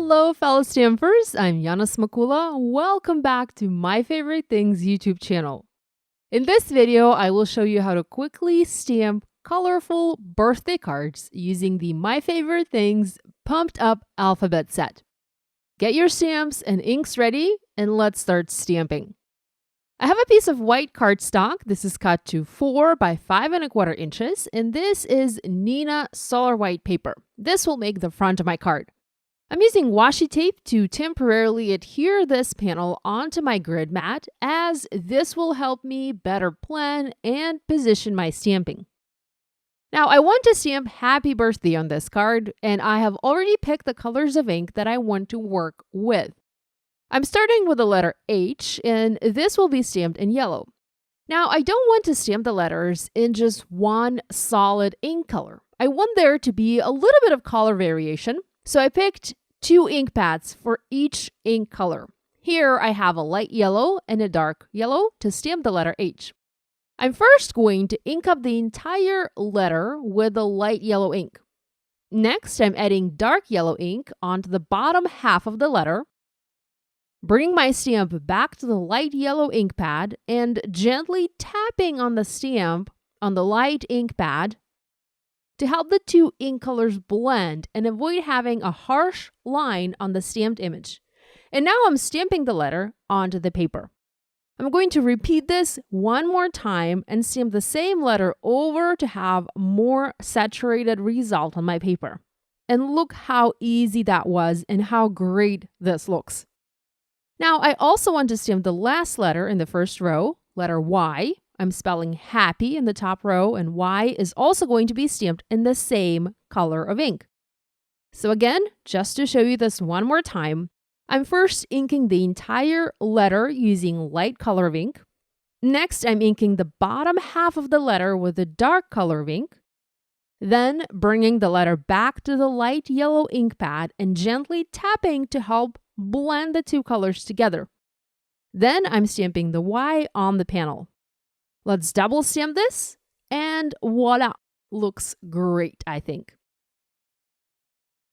Hello, fellow stampers. I'm Yana Smakula. Welcome back to My Favorite Things YouTube channel. In this video, I will show you how to quickly stamp colorful birthday cards using the My Favorite Things Pumped Up alphabet set. Get your stamps and inks ready, and let's start stamping. I have a piece of white cardstock. This is cut to 4 by 5 1/4 inches, and this is Neenah Solar White paper. This will make the front of my card. I'm using washi tape to temporarily adhere this panel onto my grid mat, as this will help me better plan and position my stamping. Now, I want to stamp Happy Birthday on this card, and I have already picked the colors of ink that I want to work with. I'm starting with the letter H, and this will be stamped in yellow. Now, I don't want to stamp the letters in just one solid ink color. I want there to be a little bit of color variation, so I picked 2 ink pads for each ink color. Here, I have a light yellow and a dark yellow to stamp the letter H. I'm first going to ink up the entire letter with the light yellow ink. Next, I'm adding dark yellow ink onto the bottom half of the letter. Bring my stamp back to the light yellow ink pad and gently tapping on the stamp on the light ink pad to help the 2 ink colors blend and avoid having a harsh line on the stamped image. And now I'm stamping the letter onto the paper. I'm going to repeat this one more time and stamp the same letter over to have more saturated result on my paper. And look how easy that was and how great this looks. Now, I also want to stamp the last letter in the first row, letter Y. I'm spelling happy in the top row, and Y is also going to be stamped in the same color of ink. So again, just to show you this one more time, I'm first inking the entire letter using light color of ink. Next, I'm inking the bottom half of the letter with a dark color of ink. Then bringing the letter back to the light yellow ink pad and gently tapping to help blend the 2 colors together. Then I'm stamping the Y on the panel. Let's double stamp this, and voila, looks great, I think.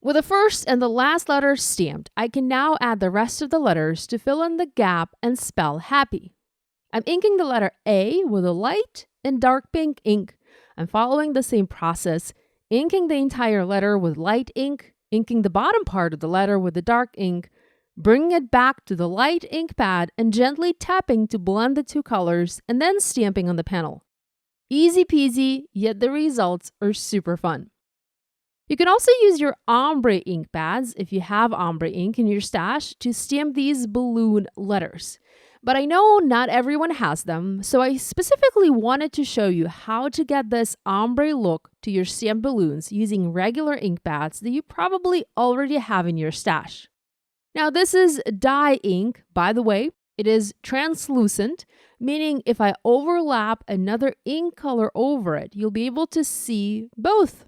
With the first and the last letters stamped, I can now add the rest of the letters to fill in the gap and spell happy. I'm inking the letter A with a light and dark pink ink. I'm following the same process, inking the entire letter with light ink, inking the bottom part of the letter with the dark ink, bringing it back to the light ink pad and gently tapping to blend the 2 colors and then stamping on the panel. Easy peasy, yet the results are super fun. You can also use your ombre ink pads, if you have ombre ink in your stash, to stamp these balloon letters. But I know not everyone has them, so I specifically wanted to show you how to get this ombre look to your stamped balloons using regular ink pads that you probably already have in your stash. Now, this is dye ink, by the way. It is translucent, meaning if I overlap another ink color over it, you'll be able to see both.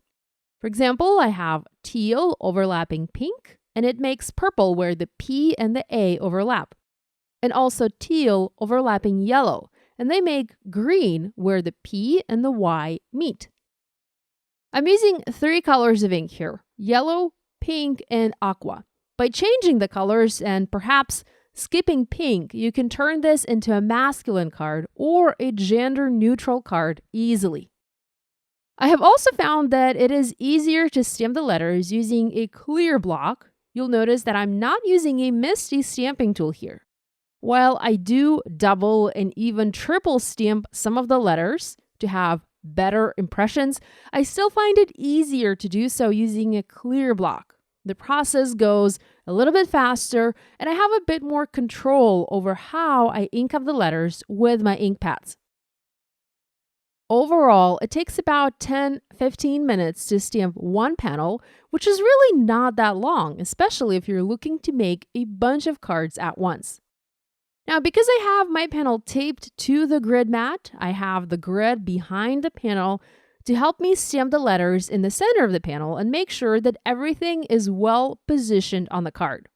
For example, I have teal overlapping pink, and it makes purple where the P and the A overlap. And also teal overlapping yellow, and they make green where the P and the Y meet. I'm using 3 colors of ink here: yellow, pink, and aqua. By changing the colors and perhaps skipping pink, you can turn this into a masculine card or a gender-neutral card easily. I have also found that it is easier to stamp the letters using a clear block. You'll notice that I'm not using a MFT stamping tool here. While I do double and even triple stamp some of the letters to have better impressions, I still find it easier to do so using a clear block. The process goes a little bit faster, and I have a bit more control over how I ink up the letters with my ink pads. Overall, it takes about 10-15 minutes to stamp one panel, which is really not that long, especially if you're looking to make a bunch of cards at once. Now, because I have my panel taped to the grid mat, I have the grid behind the panel to help me stamp the letters in the center of the panel and make sure that everything is well positioned on the card.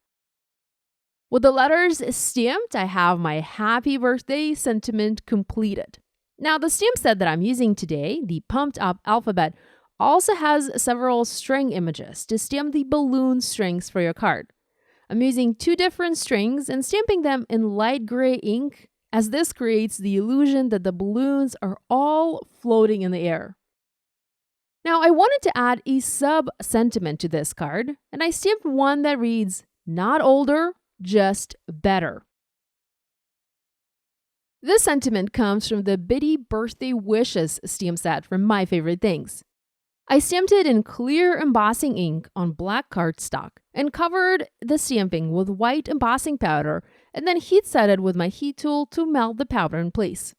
With the letters stamped, I have my happy birthday sentiment completed. Now, the stamp set that I'm using today, the Pumped Up Alphabet, also has several string images to stamp the balloon strings for your card. I'm using 2 different strings and stamping them in light gray ink, as this creates the illusion that the balloons are all floating in the air. Now, I wanted to add a sub-sentiment to this card, and I stamped one that reads, "Not older, just better." This sentiment comes from the Bitty Birthday Wishes stamp set from My Favorite Things. I stamped it in clear embossing ink on black cardstock and covered the stamping with white embossing powder and then heat set it with my heat tool to melt the powder in place.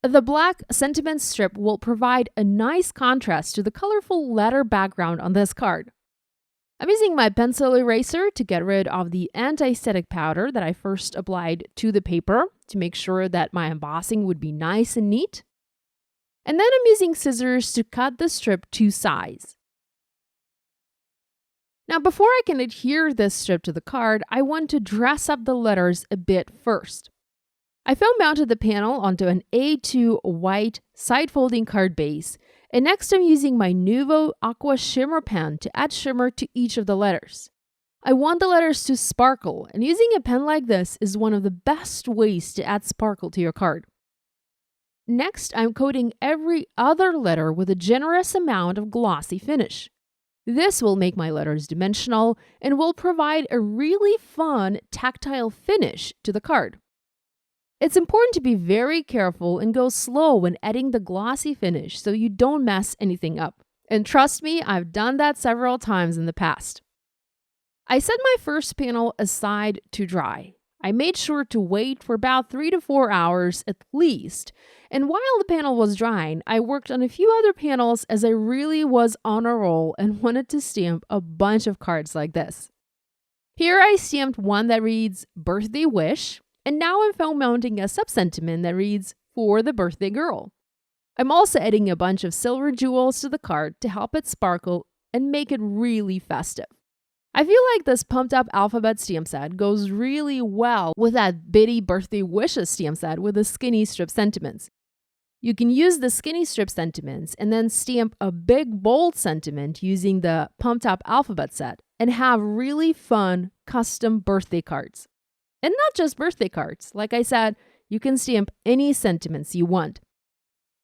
The black sentiment strip will provide a nice contrast to the colorful letter background on this card. I'm using my pencil eraser to get rid of the anti-static powder that I first applied to the paper to make sure that my embossing would be nice and neat. And then I'm using scissors to cut the strip to size. Now, before I can adhere this strip to the card, I want to dress up the letters a bit first. I foam mounted the panel onto an A2 white side-folding card base, and next I'm using my Nuvo Aqua Shimmer pen to add shimmer to each of the letters. I want the letters to sparkle, and using a pen like this is one of the best ways to add sparkle to your card. Next, I'm coating every other letter with a generous amount of glossy finish. This will make my letters dimensional and will provide a really fun tactile finish to the card. It's important to be very careful and go slow when adding the glossy finish so you don't mess anything up. And trust me, I've done that several times in the past. I set my first panel aside to dry. I made sure to wait for about 3 to 4 hours at least. And while the panel was drying, I worked on a few other panels as I really was on a roll and wanted to stamp a bunch of cards like this. Here I stamped one that reads Birthday Wish, and now I'm foam mounting a sub-sentiment that reads For the Birthday Girl. I'm also adding a bunch of silver jewels to the card to help it sparkle and make it really festive. I feel like this pumped up alphabet stamp set goes really well with that Bitty Birthday Wishes stamp set with the skinny strip sentiments. You can use the skinny strip sentiments and then stamp a big bold sentiment using the pumped up alphabet set and have really fun custom birthday cards. And not just birthday cards. Like I said, you can stamp any sentiments you want.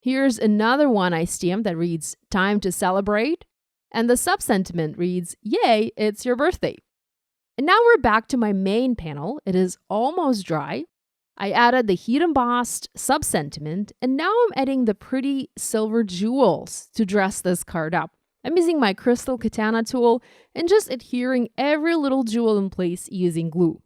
Here's another one I stamped that reads Time to Celebrate. And the sub-sentiment reads, Yay, it's your birthday. And now we're back to my main panel. It is almost dry. I added the heat embossed sub-sentiment, and now I'm adding the pretty silver jewels to dress this card up. I'm using my crystal katana tool and just adhering every little jewel in place using glue.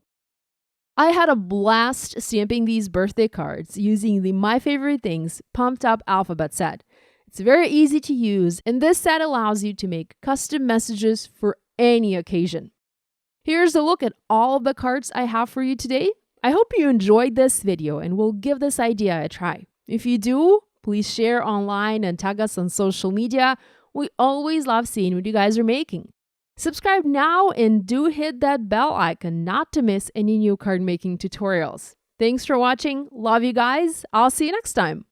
I had a blast stamping these birthday cards using the My Favorite Things pumped up alphabet set. It's very easy to use, and this set allows you to make custom messages for any occasion. Here's a look at all of the cards I have for you today. I hope you enjoyed this video and will give this idea a try. If you do, please share online and tag us on social media. We always love seeing what you guys are making. Subscribe now and do hit that bell icon not to miss any new card making tutorials. Thanks for watching. Love you guys. I'll see you next time.